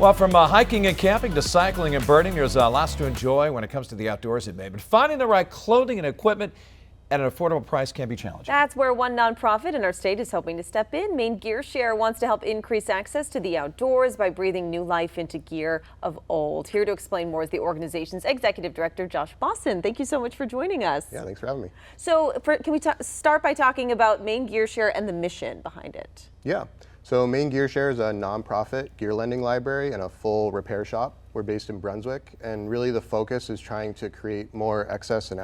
Well, from hiking and camping to cycling and birding, there's lots to enjoy when it comes to the outdoors in Maine. But finding the right clothing and equipment at an affordable price can be challenging. That's where one nonprofit in our state is hoping to step in. Maine GearShare wants to help increase access to the outdoors by breathing new life into gear of old. Here to explain more is the organization's executive director, Josh Bossin. Thank you so much for joining us. Yeah, thanks for having me. So can we start by talking about Maine GearShare and the mission behind it? Yeah, so Maine GearShare is a nonprofit gear lending library and a full repair shop. We're based in Brunswick, and really the focus is trying to create more access and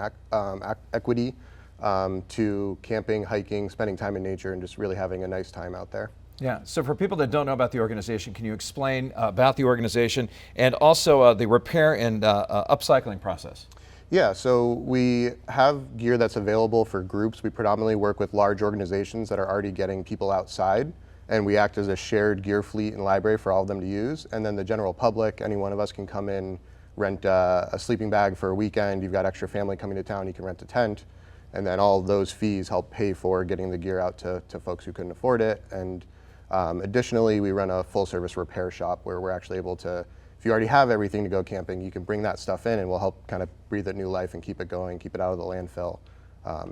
equity to camping, hiking, spending time in nature, and just really having a nice time out there. Yeah, so for people that don't know about the organization, can you explain about the organization and also the repair and upcycling process? Yeah, so we have gear that's available for groups. We predominantly work with large organizations that are already getting people outside, and we act as a shared gear fleet and library for all of them to use. And then the general public, any one of us can come in, rent a sleeping bag for a weekend. You've got extra family coming to town, you can rent a tent. And then all of those fees help pay for getting the gear out to folks who couldn't afford it. And additionally, we run a full service repair shop where we're actually able to, if you already have everything to go camping, you can bring that stuff in and we'll help kind of breathe it new life and keep it going, keep it out of the landfill.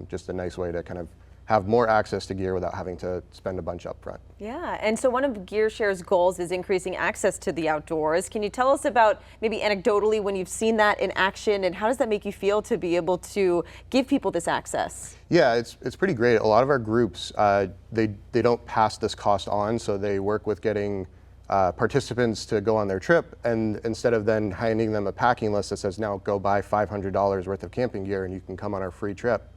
Just a nice way to kind of have more access to gear without having to spend a bunch up front. Yeah, and so one of GearShare's goals is increasing access to the outdoors. Can you tell us about, maybe anecdotally, when you've seen that in action, and how does that make you feel to be able to give people this access? Yeah, it's pretty great. A lot of our groups, they don't pass this cost on, so they work with getting participants to go on their trip, and instead of then handing them a packing list that says, now go buy $500 worth of camping gear and you can come on our free trip,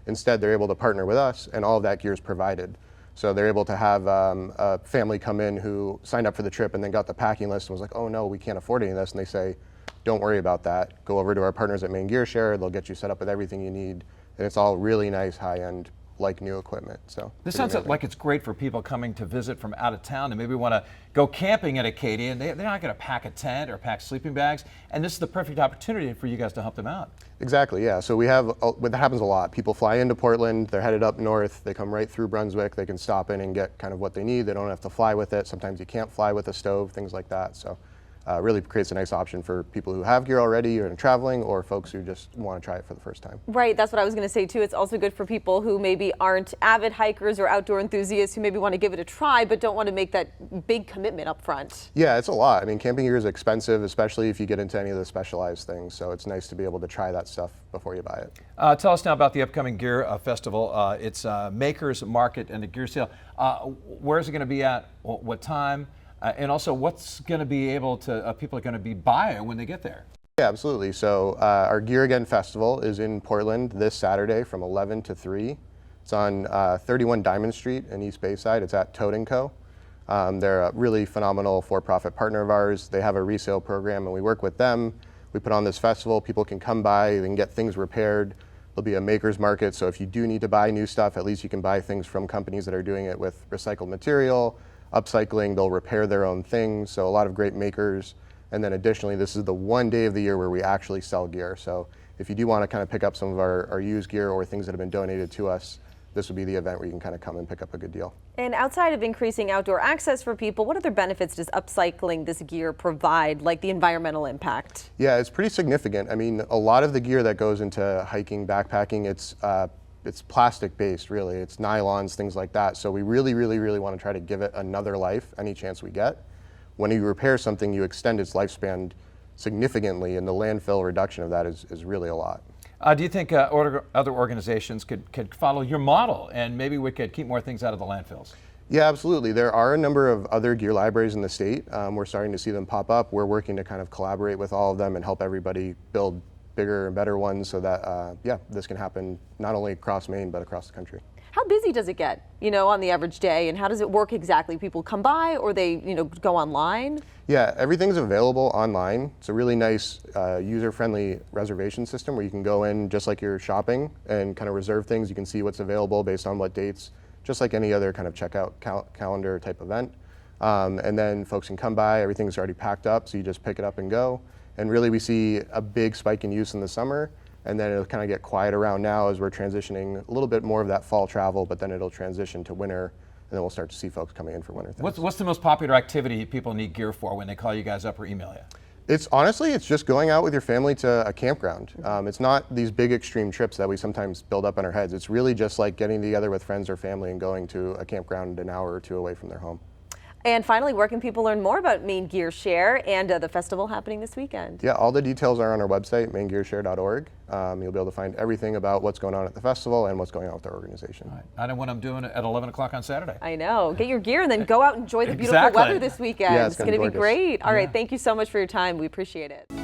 instead, they're able to partner with us, and all of that gear is provided. So they're able to have a family come in who signed up for the trip and then got the packing list and was like, oh no, we can't afford any of this. And they say, don't worry about that. Go over to our partners at Maine GearShare. They'll get you set up with everything you need. And it's all really nice, high-end, like new equipment. So this sounds like it's great for people coming to visit from out of town and maybe want to go camping at Acadia, and they're not going to pack a tent or pack sleeping bags, and this is the perfect opportunity for you guys to help them out. Exactly, yeah. So we have, that happens a lot. People fly into Portland, they're headed up north, they come right through Brunswick, they can stop in and get kind of what they need. They don't have to fly with it. Sometimes you can't fly with a stove, things like that. So really creates a nice option for people who have gear already or are traveling, or folks who just want to try it for the first time. Right, that's what I was going to say too. It's also good for people who maybe aren't avid hikers or outdoor enthusiasts who maybe want to give it a try but don't want to make that big commitment up front. Yeah, it's a lot. I mean, camping gear is expensive, especially if you get into any of the specialized things. So it's nice to be able to try that stuff before you buy it. Tell us now about the upcoming Gear Festival. It's Makers Market and the Gear Sale. Where is it going to be at? What time? And also, what's going to be able to, people are going to be buying when they get there? Yeah, absolutely. So our Gear Again Festival is in Portland this Saturday from 11 to 3. It's on 31 Diamond Street in East Bayside. It's at Toad & Co. They're a really phenomenal for-profit partner of ours. They have a resale program and we work with them. We put on this festival. People can come by, they can get things repaired. There'll be a maker's market, so if you do need to buy new stuff, at least you can buy things from companies that are doing it with recycled material. Upcycling, they'll repair their own things, so a lot of great makers. And then additionally, this is the one day of the year where we actually sell gear. So if you do want to kind of pick up some of our used gear or things that have been donated to us, this would be the event where you can kind of come and pick up a good deal. And outside of increasing outdoor access for people, what other benefits does upcycling this gear provide, like the environmental impact? Yeah, it's pretty significant. I mean, a lot of the gear that goes into hiking, backpacking, it's plastic based, really. It's nylons, things like that. So we really want to try to give it another life any chance we get. When you repair something, you extend its lifespan significantly, and the landfill reduction of that is really a lot. Do you think other organizations could follow your model, and maybe we could keep more things out of the landfills? Yeah, absolutely. There are a number of other gear libraries in the state. We're starting to see them pop up. We're working to kind of collaborate with all of them and help everybody build bigger and better ones so that, yeah, this can happen not only across Maine, but across the country. How busy does it get, on the average day, and how does it work exactly? People come by or they, go online? Yeah, everything's available online. It's a really nice user-friendly reservation system where you can go in just like you're shopping and kind of reserve things. You can see what's available based on what dates, just like any other kind of checkout calendar type event. And then folks can come by, everything's already packed up, so you just pick it up and go. And really we see a big spike in use in the summer, and then it'll kind of get quiet around now as we're transitioning a little bit more of that fall travel, but then it'll transition to winter then we'll start to see folks coming in for winter things. What's the most popular activity people need gear for when they call you guys up or email you? It's honestly, it's just going out with your family to a campground. It's not these big extreme trips that we sometimes build up in our heads. It's really just like getting together with friends or family and going to a campground an hour or two away from their home. And finally, where can people learn more about Maine GearShare and the festival happening this weekend? Yeah, all the details are on our website, MaineGearShare.org. You'll be able to find everything about what's going on at the festival and what's going on with our organization. All right. I know what I'm doing at 11 o'clock on Saturday. I know. Get your gear and then go out and enjoy the beautiful Exactly. weather this weekend. Yeah, it's it's gonna going to be be gorgeous. great. All right, thank you so much for your time. We appreciate it.